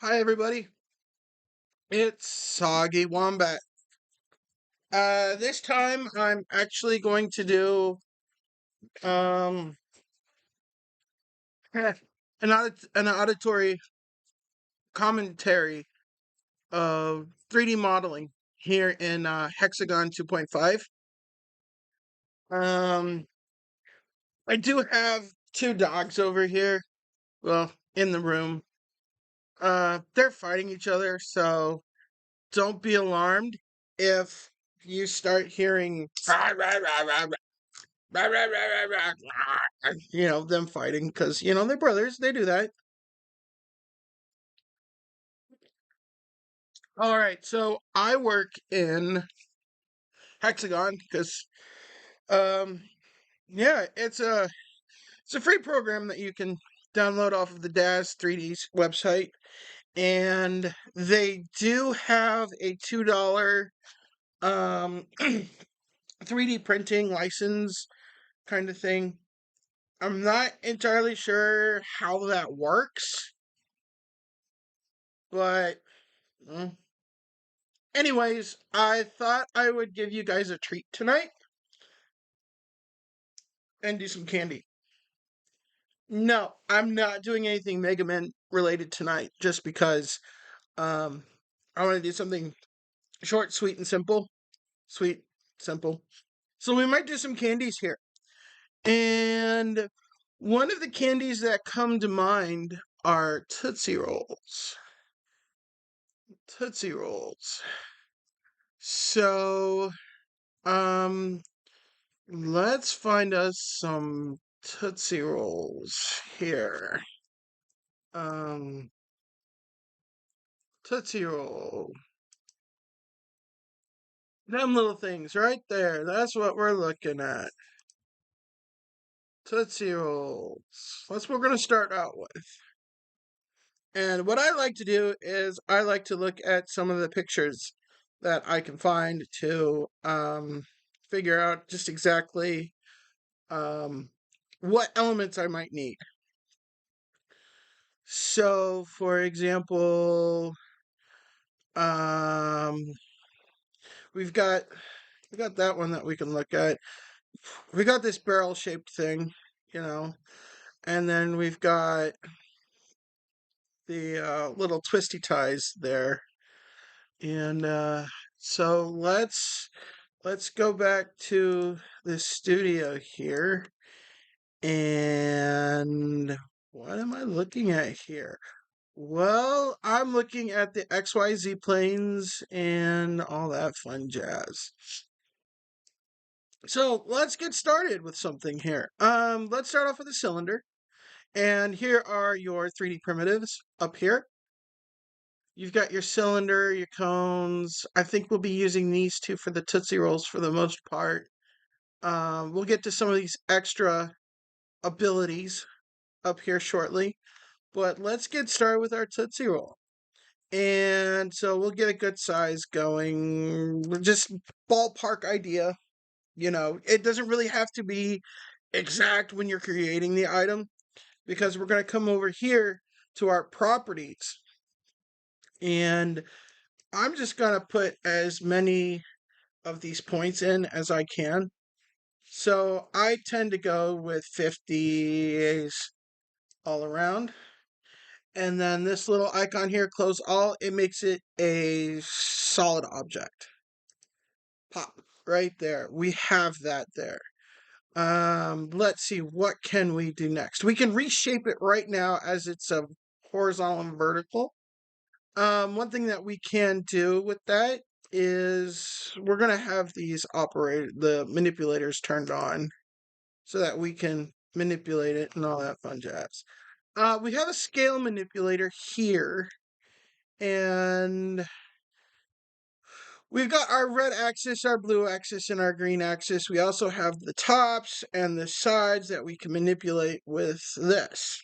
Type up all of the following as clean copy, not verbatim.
Hi everybody, it's Soggy Wombat. This time I'm actually going to do um an auditory commentary of 3D modeling here in Hexagon 2.5. Um, I do have two dogs over here, well, in the room. They're fighting each other, so don't be alarmed if you start hearing rah, rah, rah, rah, rah, rah, them fighting because, they're brothers. They do that. All right. So I work in Hexagon because, um, yeah, it's a free program that you can download off of the DAS 3D website. And they do have a $2 3D printing license kind of thing. I'm not entirely sure how that works, but mm, anyways, I thought I would give you guys a treat tonight and do some candy. No, I'm not doing anything Mega Man related tonight just because um I want to do something short, sweet, and simple. Sweet, simple. So we might do some candies here. And one of the candies that come to mind are Tootsie Rolls. Tootsie Rolls. So, um, let's find us some Tootsie Rolls here. Um, Tootsie Roll. Them little things right there. That's what we're looking at. Tootsie Rolls. That's what we're going to start out with. And what I like to do is I like to look at some of the pictures that I can find to figure out just exactly um, what elements I might need. So, for example, um, we've got that one that we can look at. We got this barrel shaped thing, you know, and then we've got the little twisty ties there. And so let's go back to the studio here. And what am I looking at here? Well, I'm looking at the XYZ planes and all that fun jazz. So let's get started with something here. Let's start off with a cylinder. And here are your 3D primitives up here. You've got your cylinder, your cones. I think we'll be using these two for the Tootsie Rolls for the most part. We'll get to some of these extra abilities up here shortly. But let's get started with our Tootsie Roll. And so we'll get a good size going. Just ballpark idea. It doesn't really have to be exact when you're creating the item because we're going to come over here to our properties. And I'm just going to put as many of these points in as I can. So I tend to go with 50s all around. And then this little icon here, close all, it makes it a solid object. Pop, right there. We have that there. Let's see, what can we do next? We can reshape it right now as it's a horizontal and vertical. One thing that we can do with that is we're gonna have the manipulators turned on so that we can manipulate it and all that fun jazz. We have a scale manipulator here, and we've got our red axis, our blue axis, and our green axis. We also have the tops and the sides that we can manipulate with this.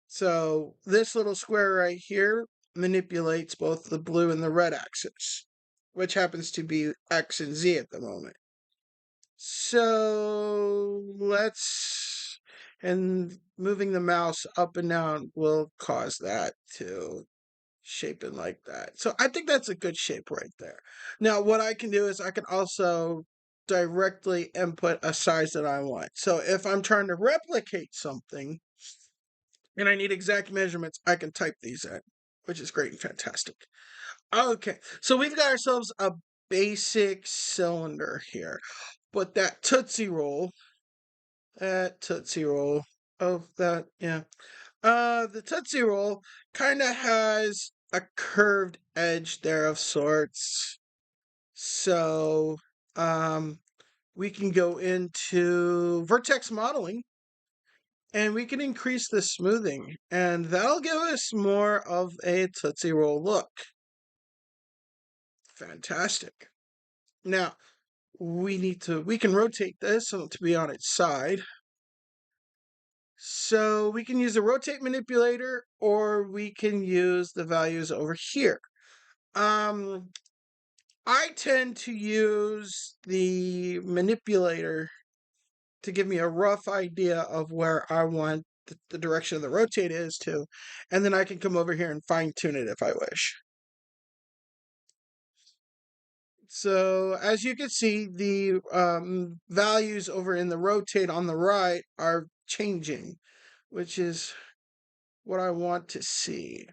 So this little square right here manipulates both the blue and the red axis, which happens to be X and Z at the moment. So and moving the mouse up and down will cause that to shaping like that. So I think that's a good shape right there. Now, what I can do is I can also directly input a size that I want. So if I'm trying to replicate something and I need exact measurements, I can type these in, which is great and fantastic. Okay, so we've got ourselves a basic cylinder here, but that Tootsie Roll of that, yeah. The Tootsie Roll kind of has a curved edge there of sorts. So, um, we can go into vertex modeling and we can increase the smoothing, and that'll give us more of a Tootsie Roll look. Fantastic. Now, we can rotate this so to be on its side. So we can use the rotate manipulator or we can use the values over here. Um, I tend to use the manipulator to give me a rough idea of where I want the direction of the rotate is to, and then I can come over here and fine tune it if I wish. So as you can see, the values over in the rotate on the right are changing, which is what I want to see.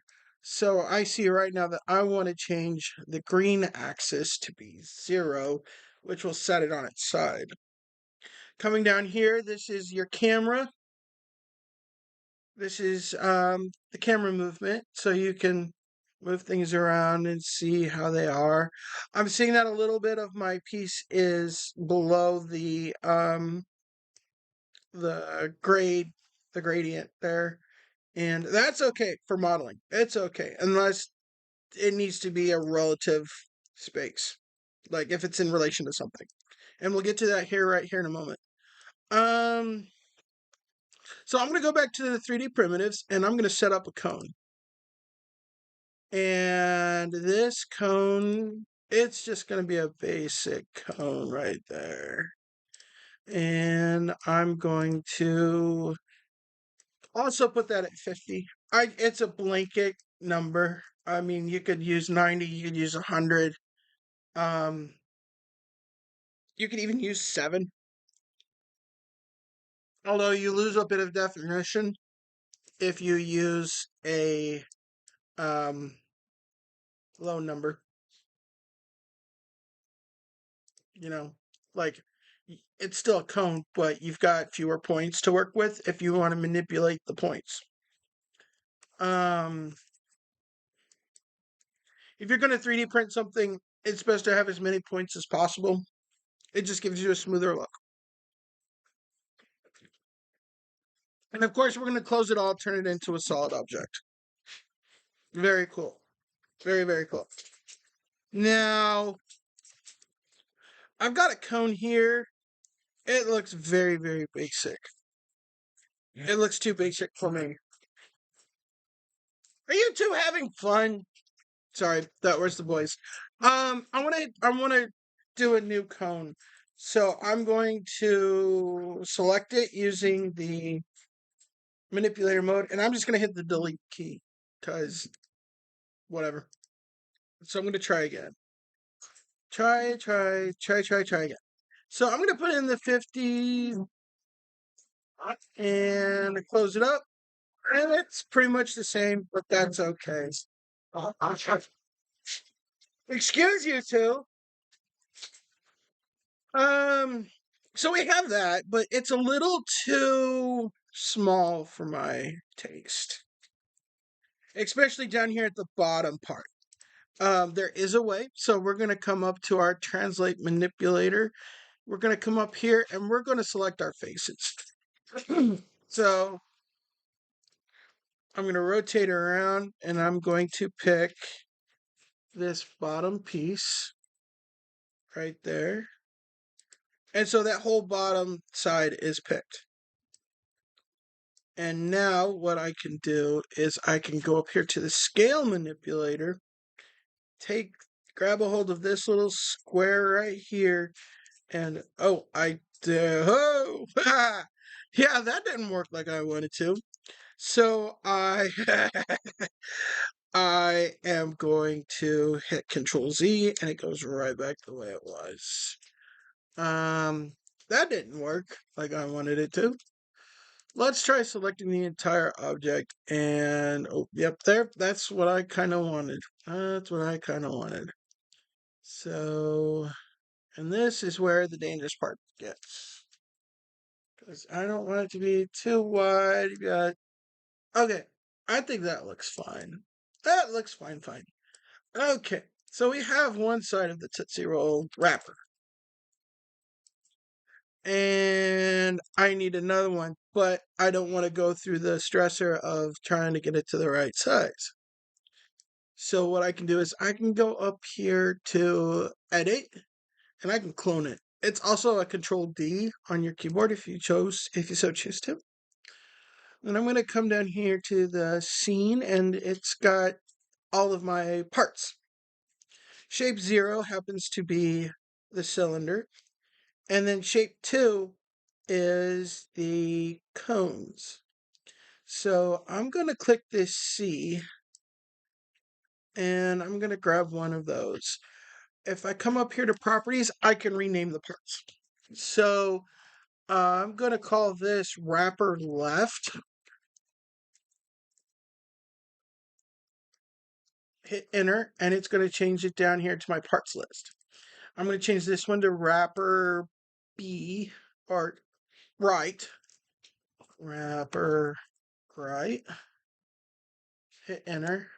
So I see right now that I want to change the green axis to be 0, which will set it on its side. Coming down here, this is your camera. This is the camera movement, so you can move things around and see how they are. I'm seeing that a little bit of my piece is below the gradient there. And that's okay for modeling. It's okay, unless it needs to be a relative space, like if it's in relation to something. And we'll get to that right here in a moment. Um, so I'm going to go back to the 3D primitives, and I'm going to set up a cone. And this cone, it's just going to be a basic cone right there. And I'm going to also put that at 50. It's a blanket number. I mean, you could use 90, you could use 100. Um, you could even use 7. Although you lose a bit of definition if you use a low number. You know, like it's still a cone, but you've got fewer points to work with if you want to manipulate the points. Um, if you're going to 3D print something, it's best to have as many points as possible. It just gives you a smoother look. And of course, we're going to close it all, turn it into a solid object. Very cool. Very, very cool. Now, I've got a cone here. It looks very, very basic. It looks too basic for me. Are you two having fun? Sorry, that was the boys. I wanna do a new cone. So I'm going to select it using the manipulator mode, and I'm just gonna hit the delete key, because whatever. So I'm gonna try again. Try again. So I'm gonna put in the 50 and close it up. And it's pretty much the same, but that's okay. Excuse you two. Um, so we have that, but it's a little too small for my taste, especially down here at the bottom part. There is a way, so we're going to come up to our translate manipulator. We're going to come up here and we're going to select our faces. So I'm going to rotate around and I'm going to pick this bottom piece right there. And so that whole bottom side is picked. And now what I can do is I can go up here to the scale manipulator, grab a hold of this little square right here, and oh, yeah, that didn't work like I wanted to. So I I am going to hit Control Z and it goes right back the way it was. That didn't work like I wanted it to. Let's try selecting the entire object and oh, yep, there. That's what I kind of wanted. That's what I kind of wanted. So, and this is where the dangerous part gets. Because I don't want it to be too wide. Okay, I think that looks fine. That looks fine. Okay, so we have one side of the Tootsie Roll wrapper. And I need another one, but I don't want to go through the stressor of trying to get it to the right size. So what I can do is I can go up here to edit and I can clone it. It's also a Control D on your keyboard if you so choose to. And I'm going to come down here to the scene and it's got all of my parts. Shape 0 happens to be the cylinder, and then shape 2 is the cones. So I'm going to click this C and I'm going to grab one of those. If I come up here to properties, I can rename the parts. So I'm going to call this wrapper left. Hit enter and it's going to change it down here to my parts list. I'm going to change this one to wrapper B or right. Wrapper right. Hit enter.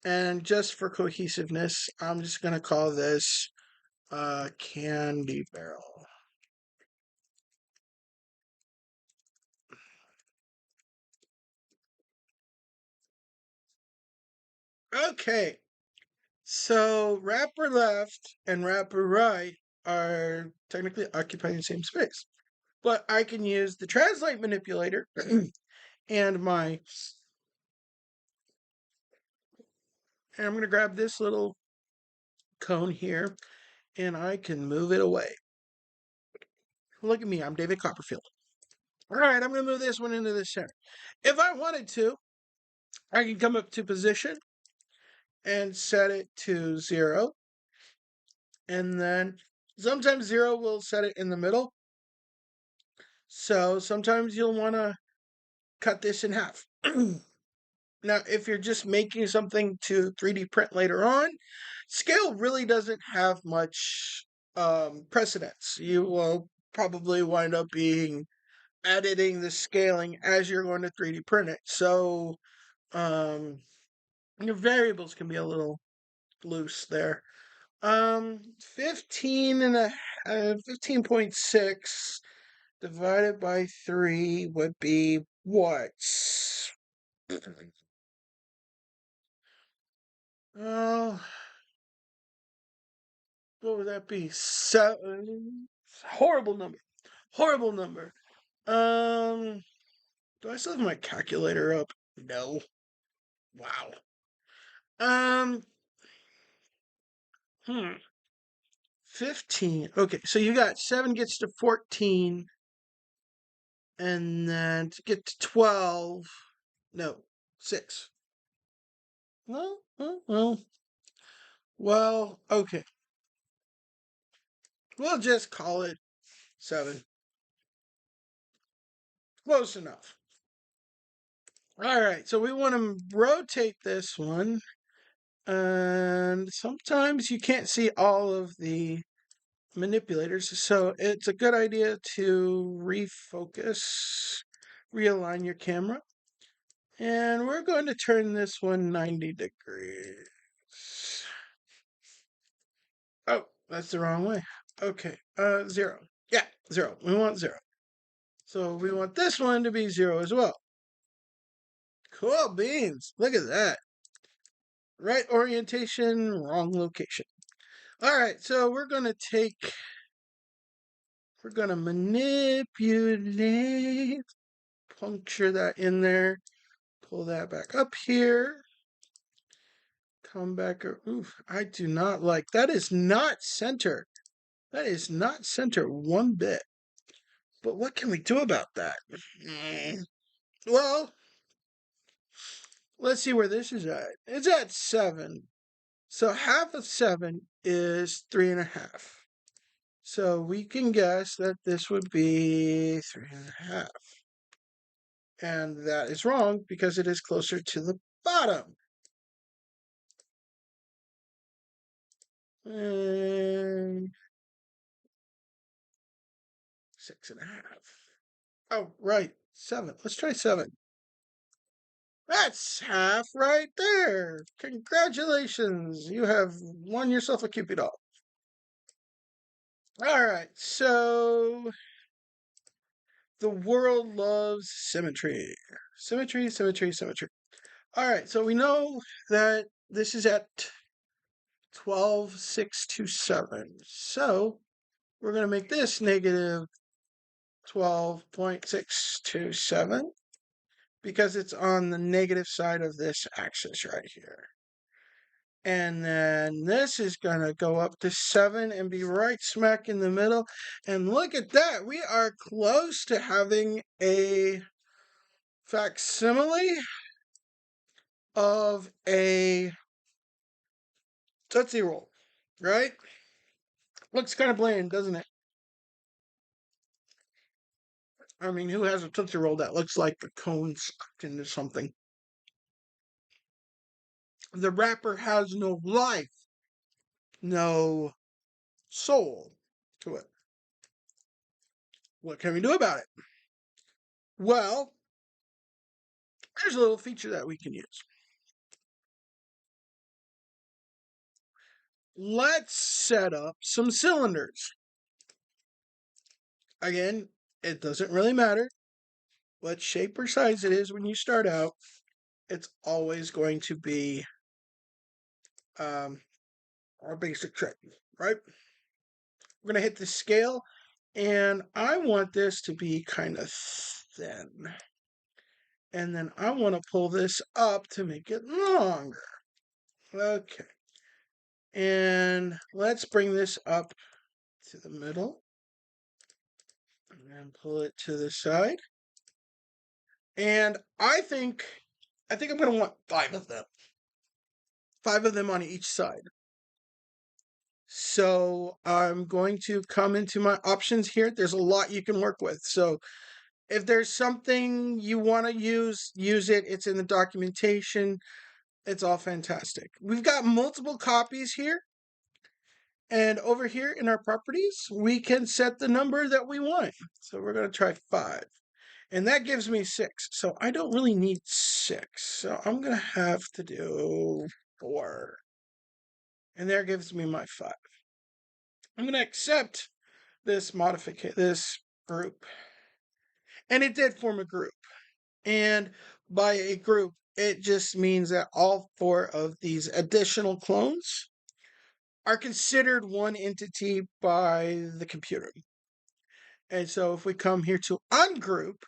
And just for cohesiveness, I'm just going to call this candy barrel. Okay, so wrapper left and wrapper right are technically occupying the same space. But I can use the translate manipulator and and I'm going to grab this little cone here and I can move it away. Look at me, I'm David Copperfield. All right, I'm going to move this one into the center. If I wanted to, I can come up to position and set it to 0. And then sometimes 0 will set it in the middle. So sometimes you'll want to cut this in half. Now, if you're just making something to 3D print later on, scale really doesn't have much precedence. You will probably wind up editing the scaling as you're going to 3D print it. So um, your variables can be a little loose there. 15.6 divided by 3 would be what? Oh, what would that be? 7. Horrible number. Horrible number. Do I still have my calculator up? No. Wow. Um, hmm. 15. Okay, so you got 7 gets to 14, and then to get to 12, no, 6. Well, okay. We'll just call it 7. Close enough. All right, so we want to rotate this one, and sometimes you can't see all of the manipulators, so it's a good idea to refocus, realign your camera, and we're going to turn this one 90 degrees. Oh, that's the wrong way. Okay, 0. Yeah, 0. We want 0. So we want this one to be 0 as well. Cool beans. Look at that. Right orientation, wrong location. All right, so we're going to manipulate, puncture that in there, pull that back up here, come back. Oof, I do not like that. Is not center. That is not center one bit. But what can we do about that? Well, let's see where this is at. It's at 7. So half of 7 is 3.5. So we can guess that this would be 3.5. And that is wrong because it is closer to the bottom. And 6.5. Oh, right. 7. Let's try 7. That's half right there. Congratulations. You have won yourself a Cupid doll. All right. So the world loves symmetry. Symmetry, symmetry, symmetry. All right. So we know that this is at 12,627. So we're going to make this negative 12.627 because it's on the negative side of this axis right here. And then this is going to go up to 7 and be right smack in the middle. And look at that. We are close to having a facsimile of a Tootsie Roll, right? Looks kind of bland, doesn't it? I mean, who has a Tootsie Roll that looks like the cone stuck into something? The wrapper has no life, no soul to it. What can we do about it? Well, there's a little feature that we can use. Let's set up some cylinders. Again, it doesn't really matter what shape or size it is when you start out. It's always going to be our basic trick, right? We're going to hit the scale, and I want this to be kind of thin. And then I want to pull this up to make it longer. Okay. And let's bring this up to the middle and pull it to the side. And I think I'm going to want 5 of them. 5 of them on each side. So I'm going to come into my options here. There's a lot you can work with. So if there's something you want to use it. It's in the documentation. It's all fantastic. We've got multiple copies here. And over here in our properties, we can set the number that we want. So we're going to try 5. And that gives me 6. So I don't really need 6. So I'm going to have to do 4. And there gives me my 5. I'm going to accept this modification, this group. And it did form a group. And by a group, it just means that all 4 of these additional clones are considered one entity by the computer. And so if we come here to ungroup,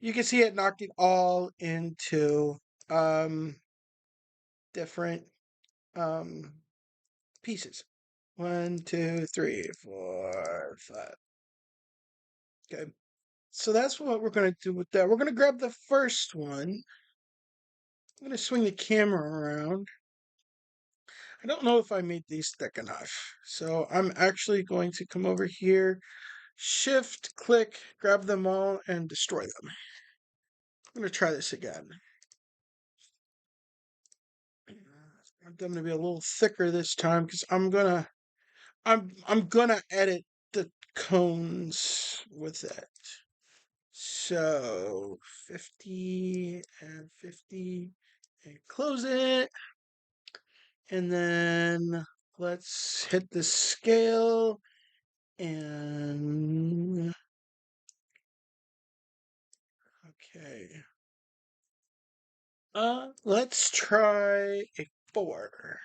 you can see it knocked it all into different pieces. 1, 2, 3, 4, 5. Okay. So that's what we're going to do with that. We're going to grab the first one. I'm going to swing the camera around. I don't know if I made these thick enough. So I'm actually going to come over here, shift, click, grab them all, and destroy them. I'm going to try this again. I'm going to be a little thicker this time because I'm gonna edit the cones with it. So 50 and 50 and close it. And then let's hit the scale and okay. Let's try a 4.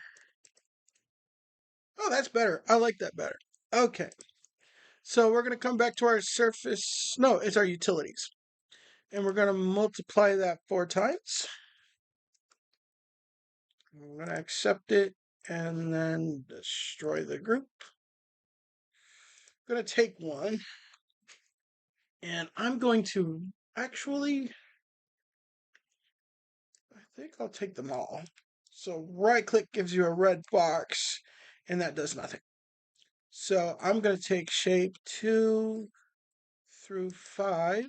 Oh, that's better. I like that better. Okay. So we're going to come back to our surface. No, it's our utilities. And we're going to multiply that 4 times. I'm going to accept it and then destroy the group. I'm going to take 1. And I'm going to actually think I'll take them all. So right click gives you a red box, and that does nothing. So I'm going to take shape 2 through 5.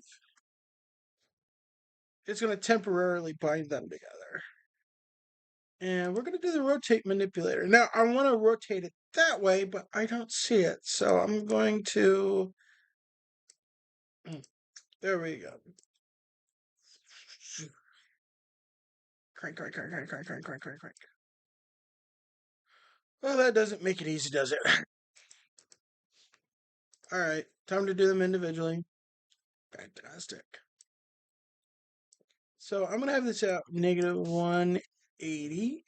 It's going to temporarily bind them together. And we're going to do the rotate manipulator. Now, I want to rotate it that way, but I don't see it. So I'm going to... There we go. Crank, crank, crank, crank, crank, crank, crank, crank, crank. Well, that doesn't make it easy, does it? All right, time to do them individually. Fantastic. So I'm going to have this at negative 180.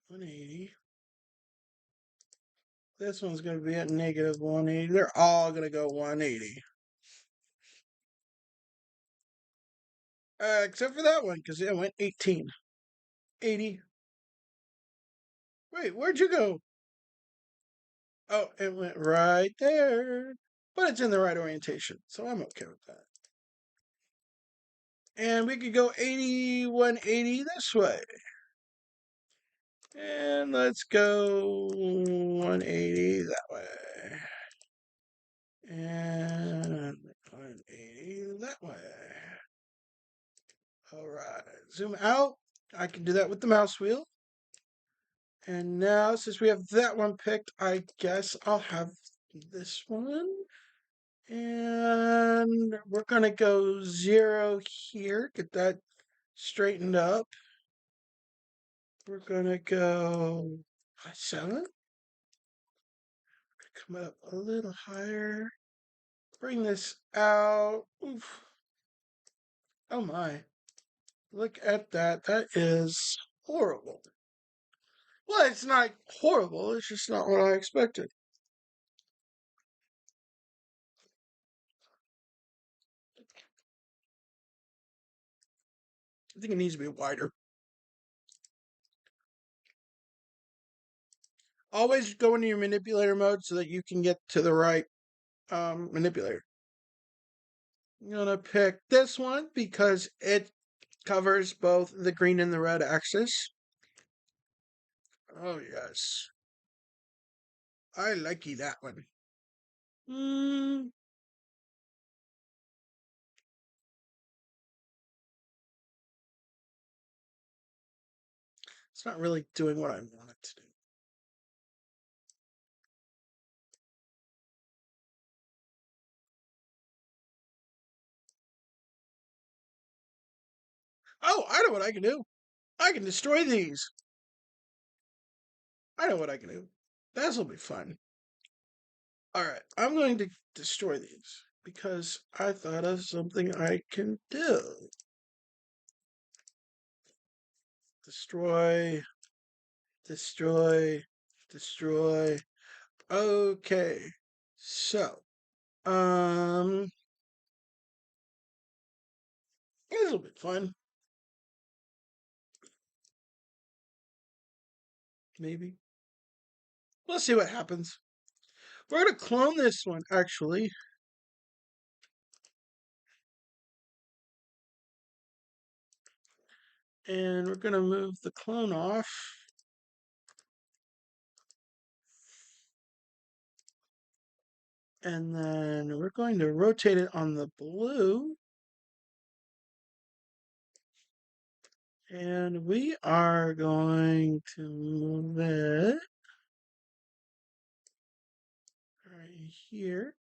180. This one's going to be at negative 180. They're all going to go 180. Except for that one, because it went 18. 80. Wait, where'd you go? Oh, it went right there. But it's in the right orientation, so I'm okay with that. And we could go 80, 180 this way. And let's go 180 that way. And 180 that way. All right, zoom out. I can do that with the mouse wheel. And now, since we have that one picked, I guess I'll have this one. And we're going to go 0 here. Get that straightened up. We're going to go 7. Come up a little higher. Bring this out. Oof. Oh my. Look at that. That is horrible. Well, it's not horrible. It's just not what I expected. I think it needs to be wider. Always go into your manipulator mode so that you can get to the right manipulator. I'm going to pick this one because it covers both the green and the red axis. Oh, yes. I likey that one. It's not really doing what I want it to do. Oh, I know what I can do. I can destroy these. I know what I can do. This'll be fun. Alright, I'm going to destroy these because I thought of something I can do. Destroy, destroy, destroy. Okay, so, this'll be fun. Maybe. We'll see what happens. We're going to clone this one, actually. And we're going to move the clone off. And then we're going to rotate it on the blue. And we are going to move it right here.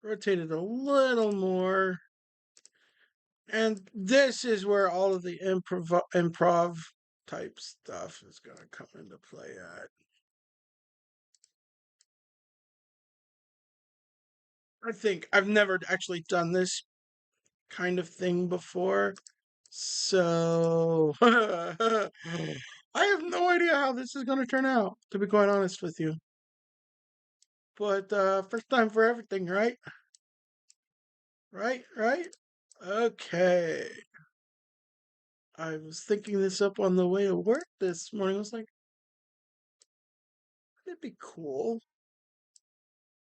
Rotate it a little more. And this is where all of the improv type stuff is going to come into play at. I think I've never actually done this kind of thing before. So I have no idea how this is going to turn out, to be quite honest with you. But first time for everything, right? Right? Okay. I was thinking this up on the way to work this morning. I was like, it'd be cool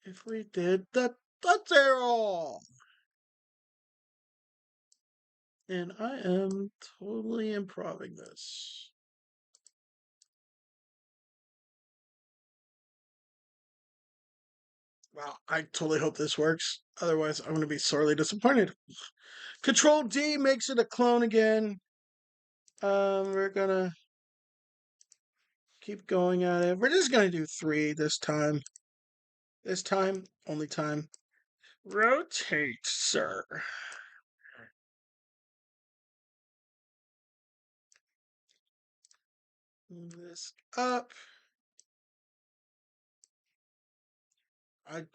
if we did the zero. And I am totally improving this. Wow, I totally hope this works. Otherwise, I'm going to be sorely disappointed. Control D makes it a clone again. We're going to keep going at it. We're just going to do 3 this time. This time, only time. Rotate, sir. Move this up.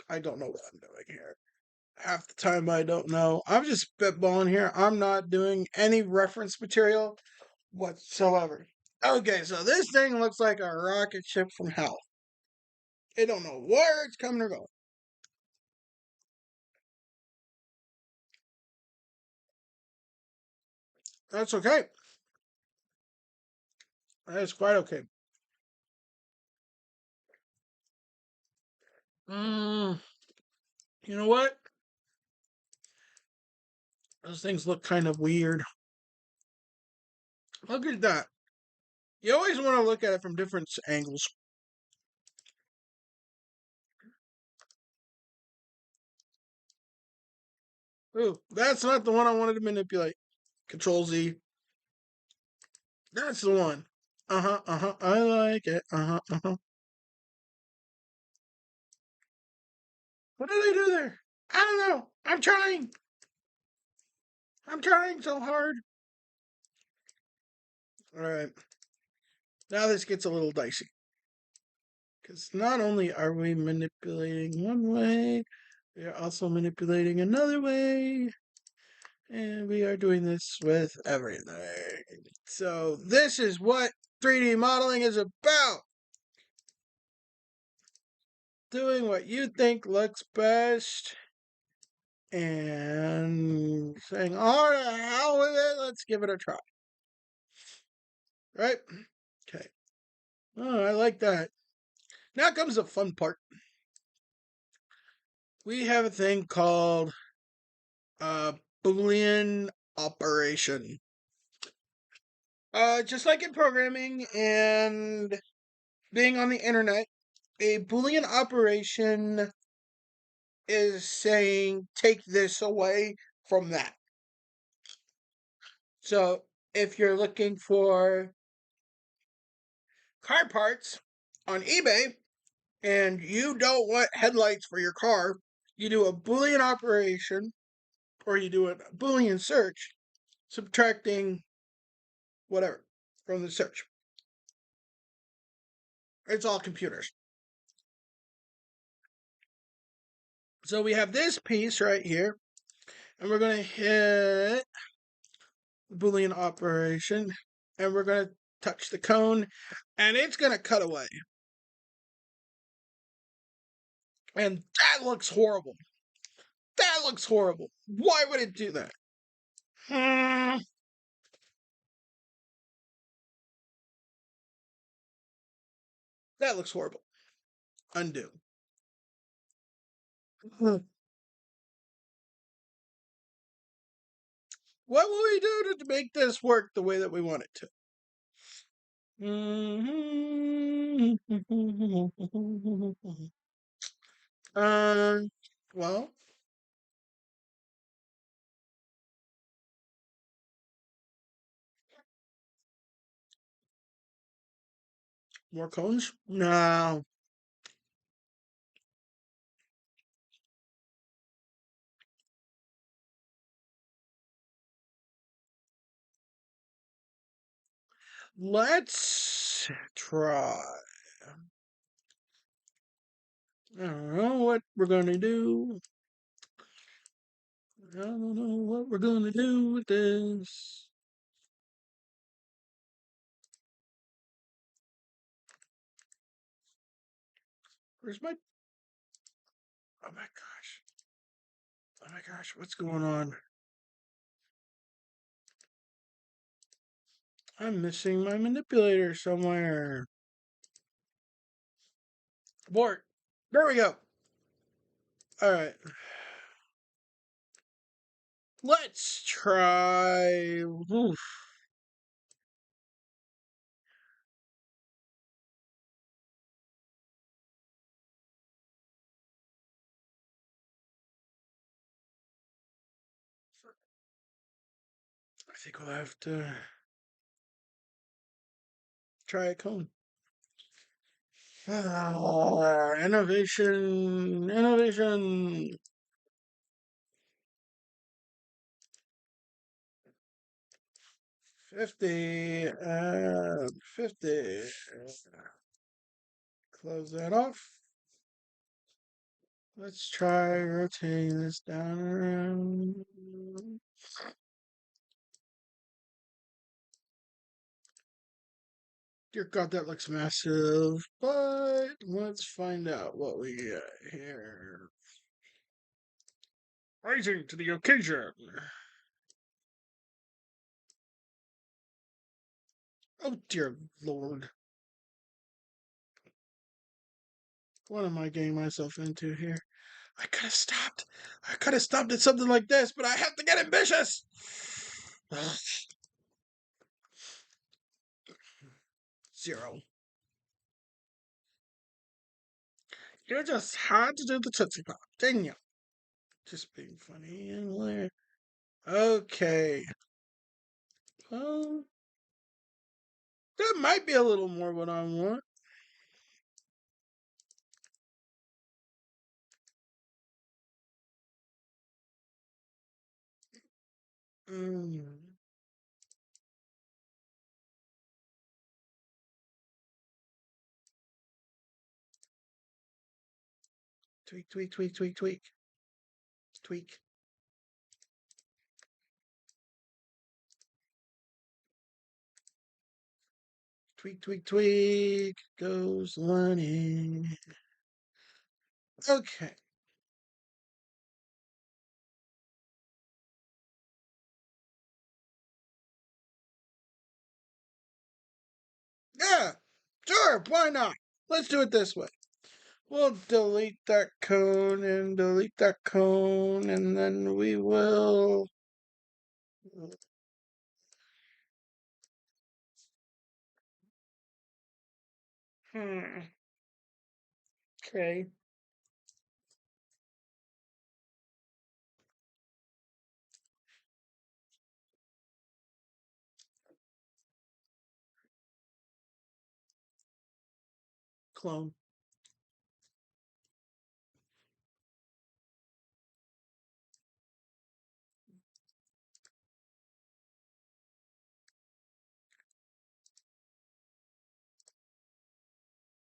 I don't know what I'm doing here. Half the time I don't know. I'm just spitballing here. I'm not doing any reference material whatsoever. Okay, so this thing looks like a rocket ship from hell. They don't know where it's coming or going. That's okay. That is quite okay. Mm, you know what? Those things look kind of weird. Look at that. You always want to look at it from different angles. Ooh, that's not the one I wanted to manipulate. Control Z. That's the one. Uh huh, uh huh. I like it. Uh huh, uh huh. What did I do there? I don't know. I'm trying. I'm trying so hard. All right. Now this gets a little dicey. Because not only are we manipulating one way, we are also manipulating another way. And we are doing this with everything. So this is what 3D modeling is about. Doing what you think looks best and saying, all right, hell with it, let's give it a try. Right? Okay. Oh, I like that. Now comes the fun part. We have a thing called a Boolean operation. Just like in programming and being on the internet, a Boolean operation is saying take this away from that. So if you're looking for car parts on eBay and you don't want headlights for your car, you do a Boolean operation or you do a Boolean search, subtracting whatever from the search. It's all computers. So we have this piece right here, and we're going to hit Boolean operation, and we're going to touch the cone, and it's going to cut away. And that looks horrible. That looks horrible. Why would it do that? That looks horrible. Undo. What will we do to make this work the way that we want it to? Uh, well, more cones? No. Let's try. I don't know what we're gonna do. I don't know what we're gonna do with this. Where's my? Oh my gosh! Oh my gosh! What's going on? I'm missing my manipulator somewhere. Abort. There we go. All right. Let's try. Oof. I think we'll have to try a cone. Innovation, innovation. 50 and 50. Close that off. Let's try rotating this down around. Dear God, that looks massive. But let's find out what we get here. Rising to the occasion. Oh dear Lord. What am I getting myself into here? I could have stopped. I could have stopped at something like this, but I have to get ambitious. Zero. You just had to do the Tootsie Pop, didn't you? Just being funny and hilarious. Okay. Well, that might be a little more what I want. Mm. Tweak, tweak, tweak, tweak, tweak. Tweak. Tweak, tweak, tweak. Goes Lonnie. Okay. Yeah. Sure. Why not? Let's do it this way. We'll delete that cone and delete that cone, and then we will. Hmm. Okay. Clone.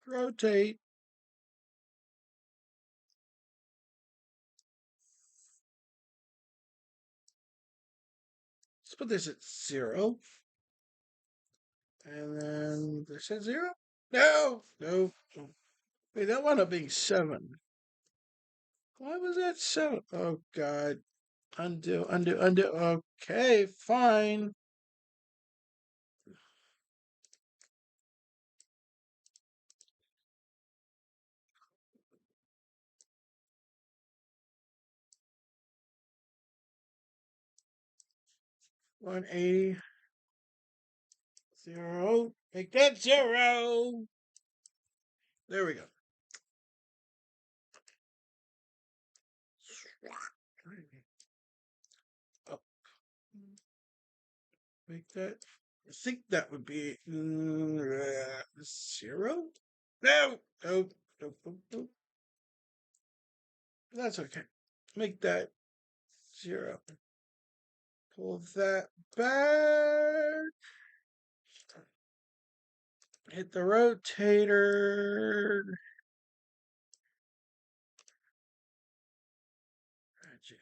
Rotate. Let's put this at 0. And then this at 0? No! No. Wait, that wound up being 7. Why was that 7? Oh, God. Undo, undo, undo. Okay, fine. $180. 0. Make that 0. There we go. Up. Make that. I think that would be 0. No, no, no, no, no. That's okay. Make that 0. Pull that back. Hit the rotator. Magic.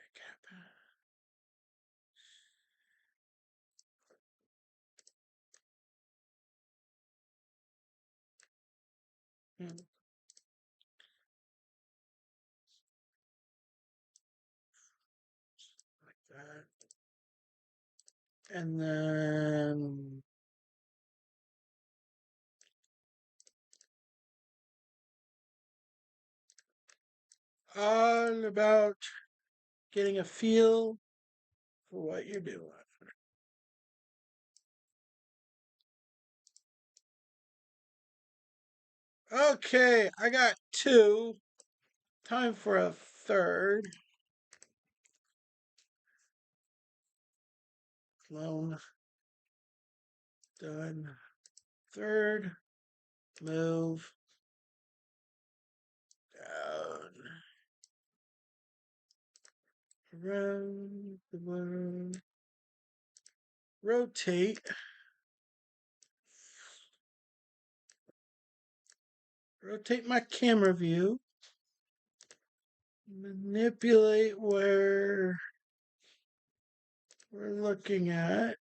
Like that. And then all about getting a feel for what you're doing. Okay, I got two. Time for a third. Clone. Done. Third. Move. Down. Around the world. Rotate. Rotate my camera view. Manipulate where we're looking at.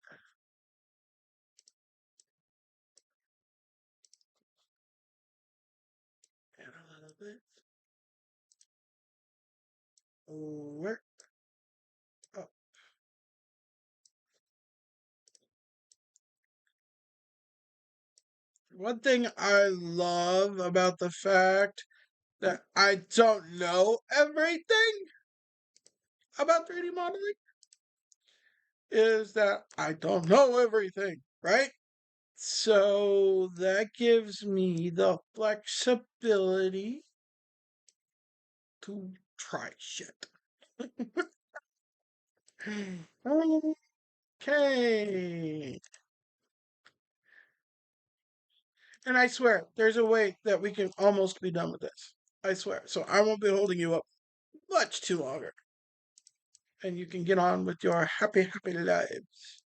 And a little bit over. Up. One thing I love about the fact that I don't know everything about 3D modeling is that I don't know everything, right? So that gives me the flexibility to try shit. Okay. And I swear, there's a way that we can almost be done with this. I swear. So I won't be holding you up much too longer. And you can get on with your happy, happy lives.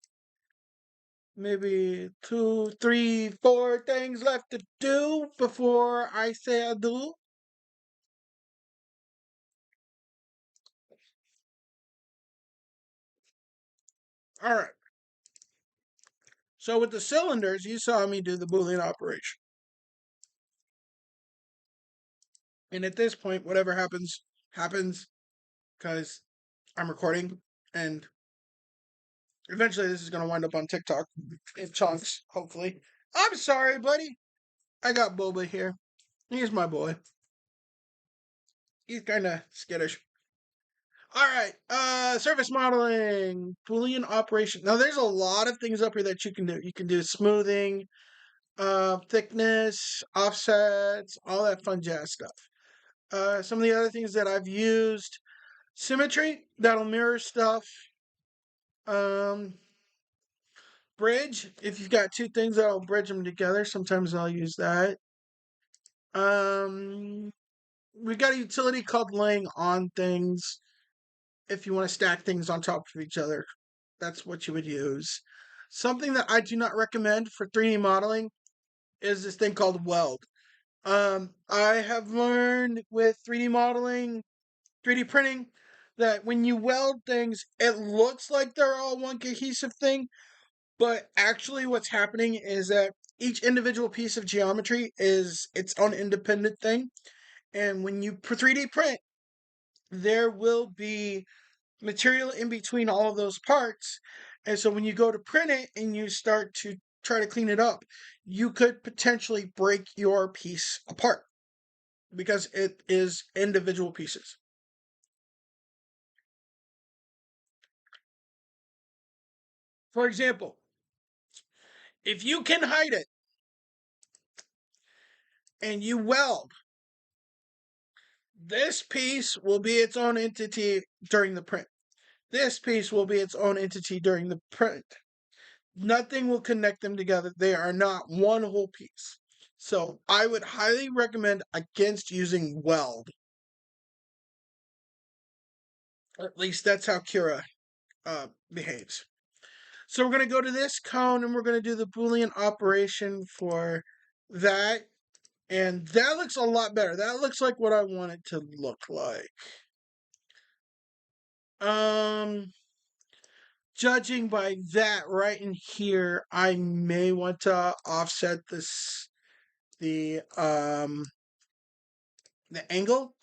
Maybe two, three, four things left to do before I say adieu. All right. So with the cylinders, you saw me do the Boolean operation. And at this point, whatever happens, happens because I'm recording. And eventually this is going to wind up on TikTok in chunks, hopefully. I'm sorry, buddy. I got Boba here. He's my boy. He's kind of skittish. All right, surface modeling, Boolean operation. Now, there's a lot of things up here that you can do. You can do smoothing, thickness, offsets, all that fun jazz stuff. Some of the other things that I've used, symmetry, that'll mirror stuff. Um, bridge, if you've got two things that'll bridge them together, sometimes I'll use that. Um, we got a utility called laying on things. If you want to stack things on top of each other, that's what you would use. Something that I do not recommend for 3D modeling is this thing called weld. I have learned with 3D modeling, 3D printing, that when you weld things, it looks like they're all one cohesive thing, but actually what's happening is that each individual piece of geometry is its own independent thing. And when you 3D print, there will be material in between all of those parts. And so when you go to print it and you start to try to clean it up, you could potentially break your piece apart because it is individual pieces. For example, if you can hide it and you weld, this piece will be its own entity during the print. This piece will be its own entity during the print. Nothing will connect them together. They are not one whole piece. So I would highly recommend against using weld. Or at least that's how Kira behaves. So we're going to go to this cone and we're going to do the Boolean operation for that. And that looks a lot better. That looks like what I want it to look like. Um, Judging by that right in here, I may want to offset the the angle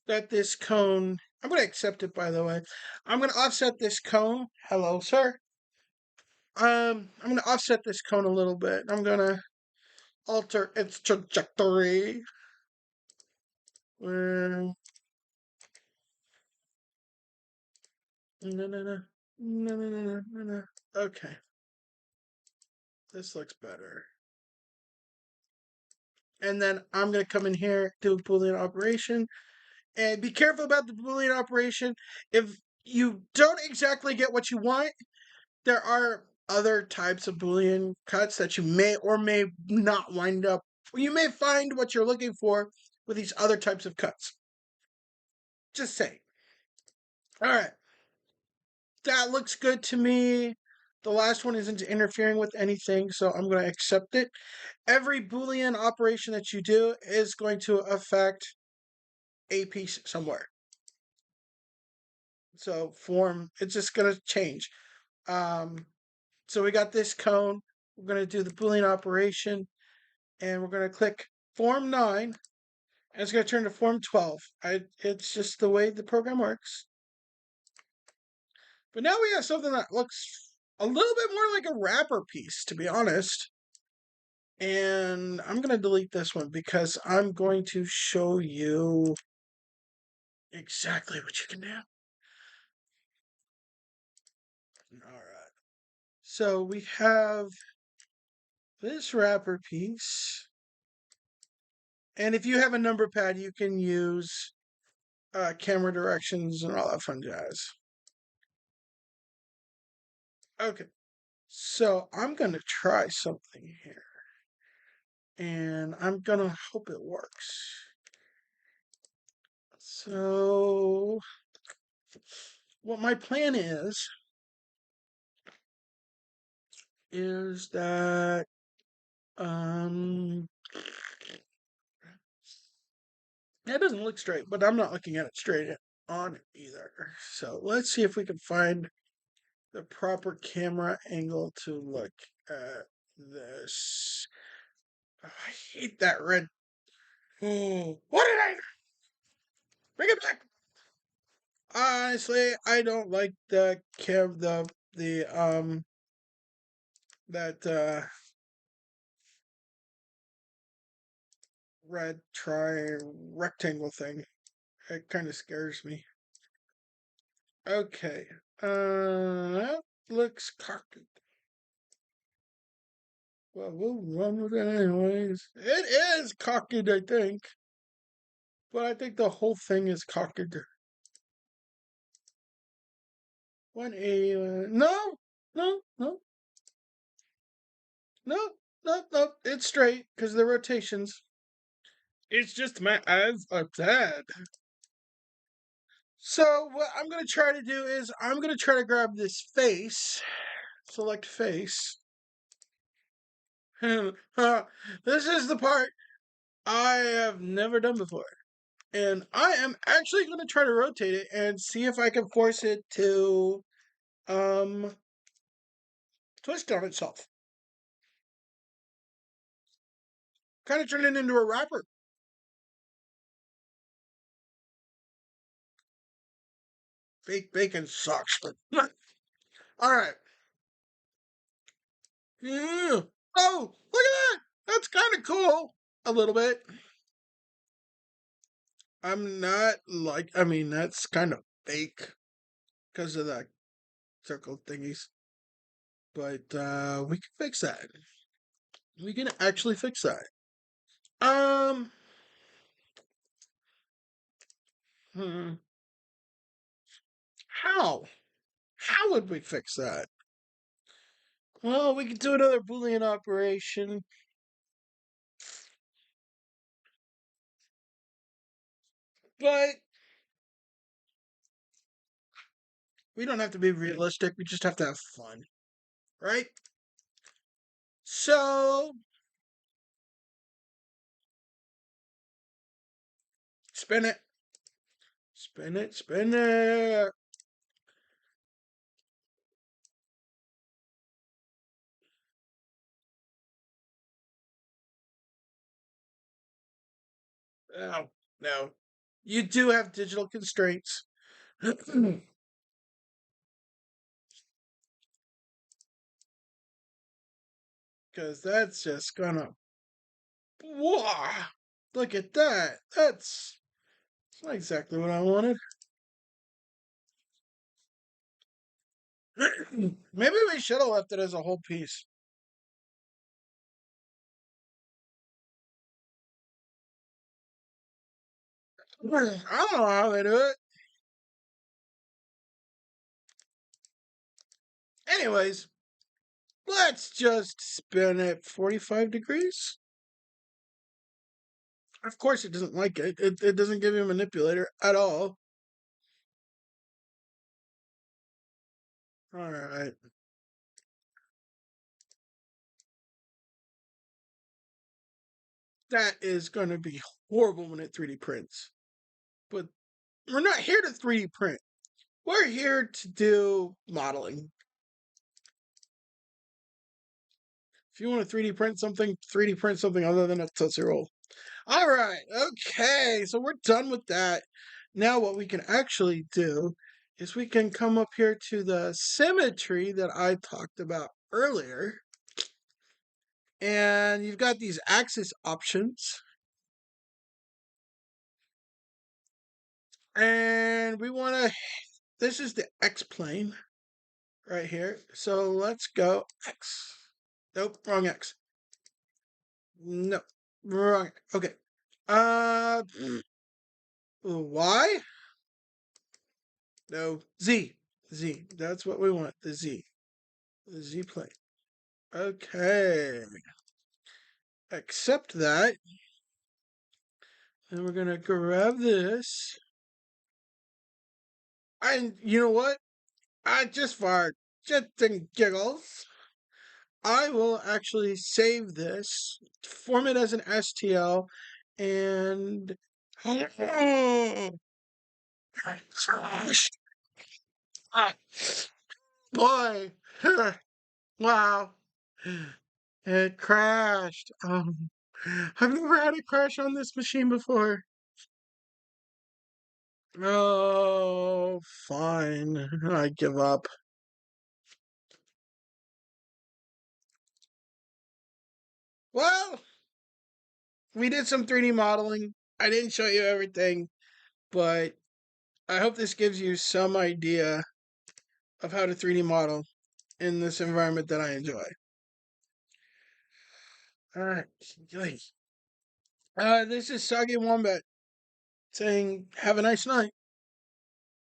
that this cone. I'm going to accept it, by the way. I'm going to offset this cone. Hello, sir. I'm going to offset this cone a little bit. I'm going to alter its trajectory. No, no, no. No, no, no, no, no, no. Okay. This looks better. And then I'm going to come in here, do a Boolean operation. And be careful about the Boolean operation. If you don't exactly get what you want, there are other types of Boolean cuts that you may or may not wind up. You may find what you're looking for with these other types of cuts. Just saying. All right. That looks good to me. The last one isn't interfering with anything, so I'm going to accept it. Every Boolean operation that you do is going to affect a piece somewhere. So form, it's just going to change. So we got this cone. We're going to do the Boolean operation, and we're going to click form 9, and it's going to turn to form 12. It's just the way the program works. But now we have something that looks a little bit more like a wrapper piece, to be honest. And I'm going to delete this one because I'm going to show you exactly what you can do. All right. So we have this wrapper piece. And if you have a number pad, you can use camera directions and all that fun jazz. Okay. So I'm going to try something here. And I'm going to hope it works. So what my plan is that that doesn't look straight, but I'm not looking at it straight on either. So let's see if we can find the proper camera angle to look at this. Oh, I hate that red. Oh, what did I bring it back? Honestly, I don't like the that red rectangle thing. It kind of scares me. Okay. That looks cocked. Well, we'll run with it anyways. It is cocked, I think. But I think the whole thing is cocked. 180. No, no, no, no, no, no. It's straight because of the rotations. It's just my eyes are bad. So what I'm going to try to do is I'm going to try to grab this face. Select face. This is the part I have never done before. And I am actually going to try to rotate it and see if I can force it to um twist on itself. Kind of turn it into a wrapper. Fake bacon sucks, but all right. Yeah. Oh, look at that! That's kind of cool. A little bit. I'm not like. I mean, that's kind of fake because of the circle thingies. But we can fix that. We can actually fix that. Um. Hmm. How? How would we fix that? Well, we could do another Boolean operation. But we don't have to be realistic. We just have to have fun. Right? So, spin it. Spin it, spin it. Oh, no. You do have digital constraints. Because that's just gonna. Wow! Look at that. That's not exactly what I wanted. Maybe we should have left it as a whole piece. I don't know how they do it. Anyways, let's just spin it 45 degrees. Of course, it doesn't like it. It doesn't give you a manipulator at all. All right. That is going to be horrible when it 3D prints. But we're not here to 3D print. We're here to do modeling. If you want to 3D print something, 3D print something other than a Tootsie Roll. All right. Okay. So we're done with that. Now, what we can actually do is we can come up here to the symmetry that I talked about earlier. And you've got these axis options. And we want to, this is the X plane right here. So let's go X. Nope, wrong X. No, wrong. Okay. Uh, Y? No, Z. Z. That's what we want. The Z. The Z plane. Okay. Accept that. And we're gonna grab this. And you know what? I just for just and giggles, I will actually save this, form it as an STL, and boy, wow, it crashed. I've never had it crash on this machine before. Oh, fine. I give up. Well, we did some 3D modeling. I didn't show you everything, but I hope this gives you some idea of how to 3D model in this environment that I enjoy. All right. This is Soggy Wombat saying, have a nice night.